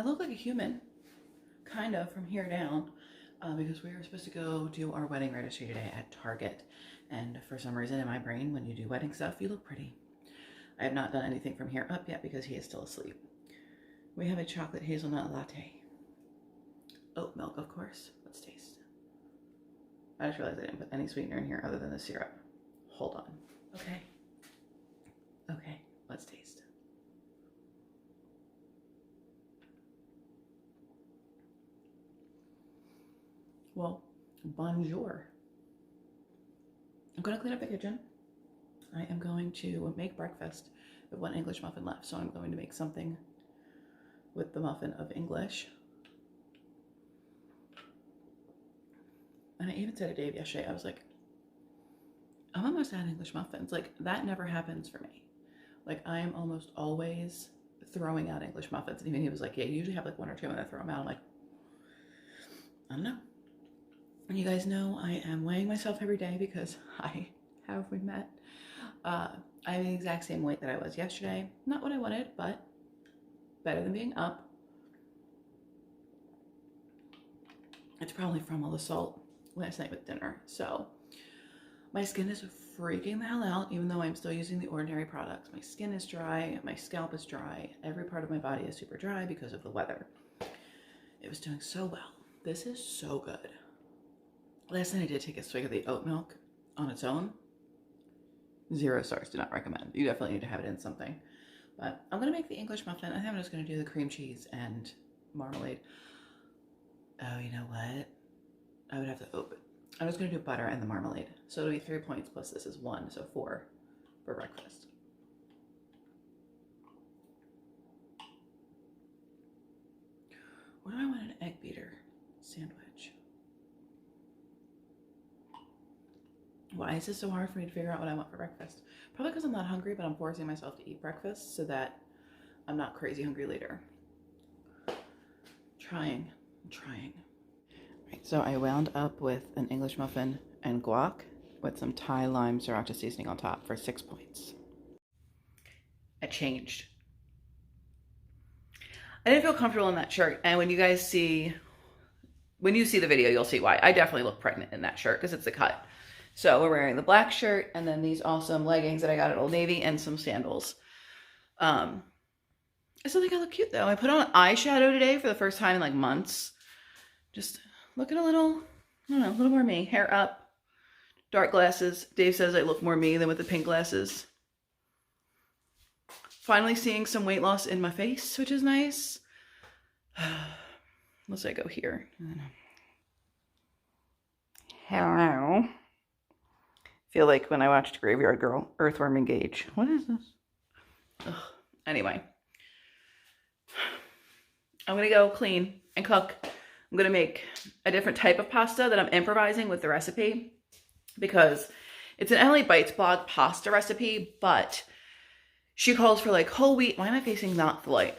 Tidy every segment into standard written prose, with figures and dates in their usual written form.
look like a human, kind of, from here down, because we were supposed to go do our wedding registry today at Target. And for some reason in my brain, when you do wedding stuff, you look pretty. I have not done anything from here up yet because he is still asleep. We have a chocolate hazelnut latte. Oat milk, of course. Let's taste. I just realized I didn't put any sweetener in here other than the syrup. Hold on. Okay. Okay, let's taste. Well, bonjour. I'm gonna clean up the kitchen. I am going to make breakfast. I have one English muffin left, so I'm going to make something with the muffin of English. And I even said to Dave yesterday, I was like, I'm almost out of English muffins. Like, that never happens for me. Like, I am almost always throwing out English muffins. And even he was like, yeah, you usually have like one or two and I throw them out. I'm like, I don't know. And you guys know I am weighing myself every day because I have met. I'm the exact same weight that I was yesterday. Not what I wanted, but better than being up. It's probably from all the salt last night with dinner. So my skin is freaking the hell out, even though I'm still using the ordinary products. My skin is dry, my scalp is dry, every part of my body is super dry because of the weather. It was doing so well. This is so good. Last night I did take a swig of the oat milk on its own. 0 stars, do not recommend. You definitely need to have it in something. But I'm gonna make the English muffin. I think I'm just gonna do the cream cheese and marmalade. Oh, you know what? I would have to open. I'm just gonna do butter and the marmalade. So it'll be 3 points plus this is 1, so 4 for breakfast. What do I want in an egg beater sandwich? Why is this so hard for me to figure out what I want for breakfast? Probably because I'm not hungry, but I'm forcing myself to eat breakfast so that I'm not crazy hungry later. I'm trying. Right, so I wound up with an English muffin and guac with some Thai lime sriracha seasoning on top for 6 points. I changed. I didn't feel comfortable in that shirt, and when you see the video, you'll see why. I definitely look pregnant in that shirt because it's a cut. So we're wearing the black shirt and then these awesome leggings that I got at Old Navy and some sandals. I still think I look cute though. I put on eyeshadow today for the first time in like months. Just looking a little, I don't know, a little more me. Hair up, dark glasses. Dave says I look more me than with the pink glasses. Finally seeing some weight loss in my face, which is nice. Let's say go here. Hello. Feel like when I watched Graveyard Girl, Earthworm Engage. What is this? Ugh. Anyway. I'm going to go clean and cook. I'm going to make a different type of pasta that I'm improvising with the recipe because it's an Emily Bites blog pasta recipe, but she calls for like whole wheat. Why am I facing not the light?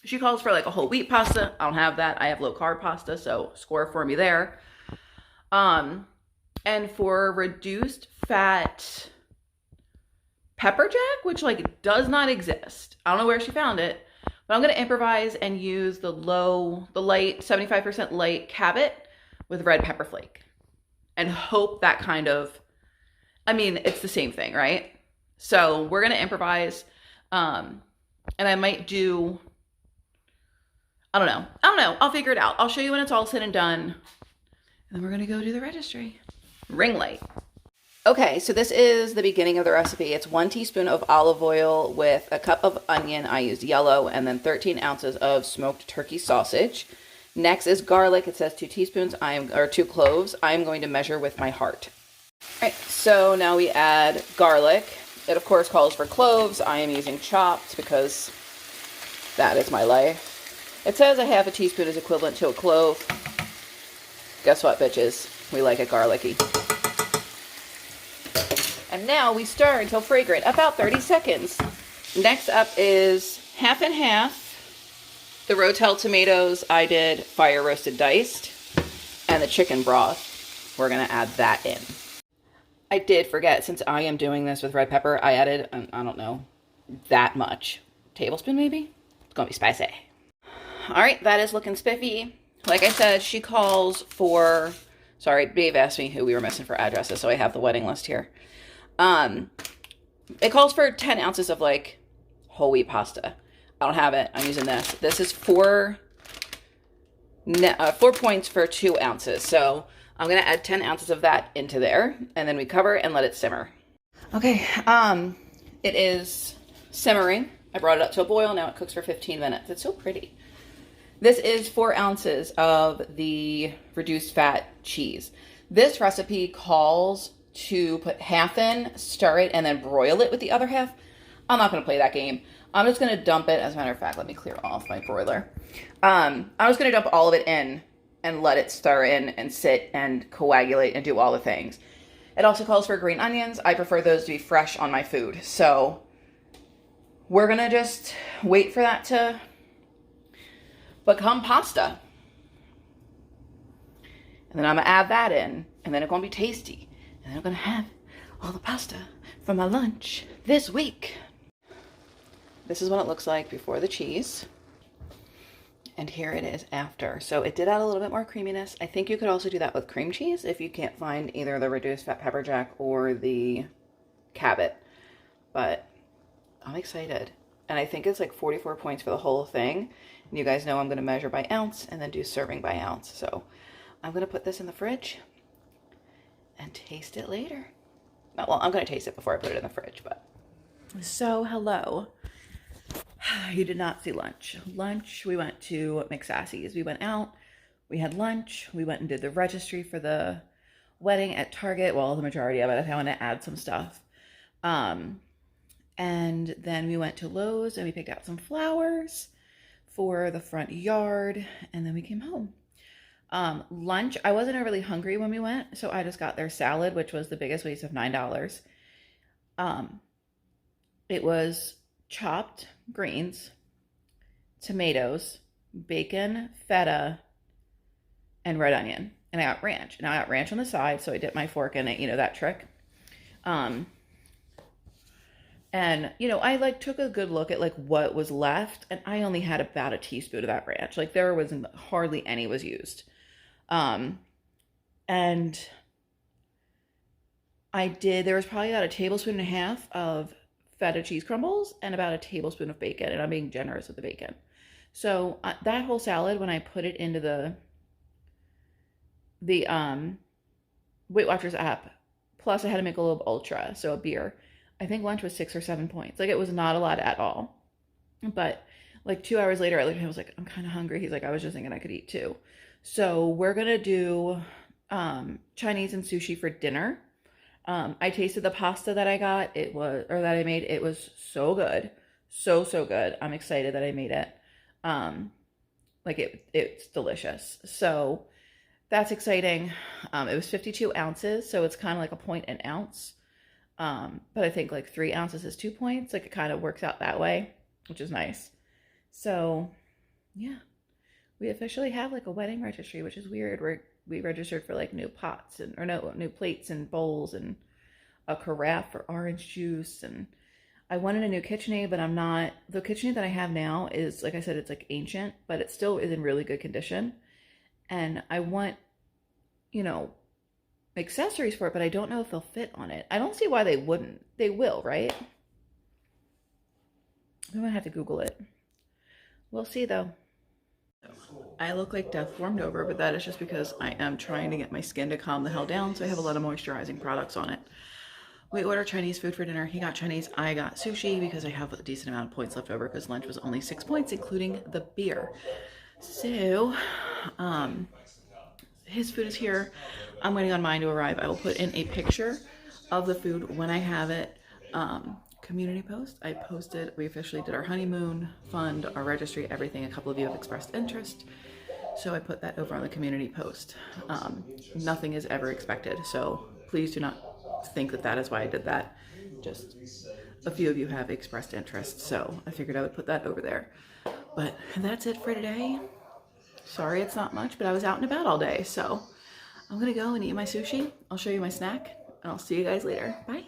She calls for like a whole wheat pasta. I don't have that. I have low carb pasta, so score for me there. And for reduced fat pepper jack, which like does not exist. I don't know where she found it, but I'm going to improvise and use the light 75% light Cabot with red pepper flake and hope that kind of, I mean, it's the same thing, right? So we're going to improvise. And I might do, I don't know. I'll figure it out. I'll show you when it's all said and done. And then we're going to go do the registry. Ring light. Okay, so this is the beginning of the recipe. It's 1 teaspoon of olive oil with a cup of onion. I used yellow, and then 13 ounces of smoked turkey sausage. Next is garlic. It says 2 teaspoons, or 2 cloves. I'm going to measure with my heart. All right, so now we add garlic. It of course calls for cloves. I am using chopped because that is my life. It says a half a teaspoon is equivalent to a clove. Guess what, bitches? We like it garlicky. And now we stir until fragrant, about 30 seconds. Next up is half and half. The Rotel tomatoes I did fire roasted diced. And the chicken broth, we're gonna add that in. I did forget, since I am doing this with red pepper, I added, I don't know, that much. Tablespoon maybe? It's gonna be spicy. All right, that is looking spiffy. Like I said, she calls for, sorry, Dave asked me who we were missing for addresses, so I have the wedding list here. It calls for 10 ounces of like whole wheat pasta. I don't have it. I'm using this. This is 4 points for 2 ounces. So I'm going to add 10 ounces of that into there, and then we cover and let it simmer. Okay, it is simmering. I brought it up to a boil. Now it cooks for 15 minutes. It's so pretty. This is 4 ounces of the reduced fat cheese. This recipe calls to put half in, stir it, and then broil it with the other half. I'm not going to play that game. I'm just going to dump it. As a matter of fact, let me clear off my broiler. I'm just going to dump all of it in and let it stir in and sit and coagulate and do all the things. It also calls for green onions. I prefer those to be fresh on my food. So we're going to just wait for that to become pasta. And then I'm going to add that in. And then it's going to be tasty. And then I'm going to have all the pasta for my lunch this week. This is what it looks like before the cheese. And here it is after. So it did add a little bit more creaminess. I think you could also do that with cream cheese if you can't find either the reduced fat pepper jack or the Cabot. But I'm excited. And I think it's like 44 points for the whole thing. And you guys know I'm going to measure by ounce and then do serving by ounce. So I'm going to put this in the fridge and taste it later. Well, I'm going to taste it before I put it in the fridge, but. So, hello. You did not see lunch. Lunch, we went to McSassy's. We went out, we had lunch, we went and did the registry for the wedding at Target. Well, the majority of it. I want to add some stuff. And then we went to Lowe's and we picked out some flowers for the front yard, and then we came home. Lunch, I wasn't really hungry when we went, so I just got their salad, which was the biggest waste of $9. It was chopped greens, tomatoes, bacon, feta, and red onion. And I got ranch. And I got ranch on the side, so I dipped my fork in it, you know, that trick. And, you know, I like took a good look at like what was left, and I only had about a teaspoon of that ranch. Like there wasn't hardly any was used. And there was probably about a tablespoon and a half of feta cheese crumbles and about a tablespoon of bacon, and I'm being generous with the bacon. So that whole salad, when I put it into the Weight Watchers app, plus I had to make a little ultra, so a beer, I think lunch was 6 or 7 points. Like it was not a lot at all. But like 2 hours later, I looked at him, I was like, I'm kind of hungry. He's like, I was just thinking I could eat too. So we're gonna do Chinese and sushi for dinner. I tasted the pasta that I got. That I made. It was so good. So good. I'm excited that I made it. It's delicious. So that's exciting. It was 52 ounces, so it's kind of like a point an ounce. But I think like 3 ounces is 2 points. Like it kind of works out that way, which is nice. So yeah, we officially have like a wedding registry, which is weird. We registered for like new pots new plates and bowls and a carafe for orange juice. And I wanted a new KitchenAid, but the KitchenAid that I have now is, like I said, it's like ancient, but it still is in really good condition. And I want, you know, accessories for it, but I don't know if they'll fit on it. I don't see why they wouldn't. They will, right? I'm gonna have to Google it. We'll see though. I look like death warmed over, but that is just because I am trying to get my skin to calm the hell down, so I have a lot of moisturizing products on it. We ordered Chinese food for dinner. He got Chinese, I got sushi because I have a decent amount of points left over because lunch was only 6 points, including the beer. So, his food is here. I'm waiting on mine to arrive. I will put in a picture of the food when I have it. Community post. I posted, we officially did our honeymoon fund, our registry, everything. A couple of you have expressed interest, so I put that over on the community post. Nothing is ever expected, so please do not think that is why I did that. Just a few of you have expressed interest, so I figured I would put that over there. But that's it for today. Sorry it's not much, but I was out and about all day, so I'm gonna go and eat my sushi. I'll show you my snack, and I'll see you guys later. Bye.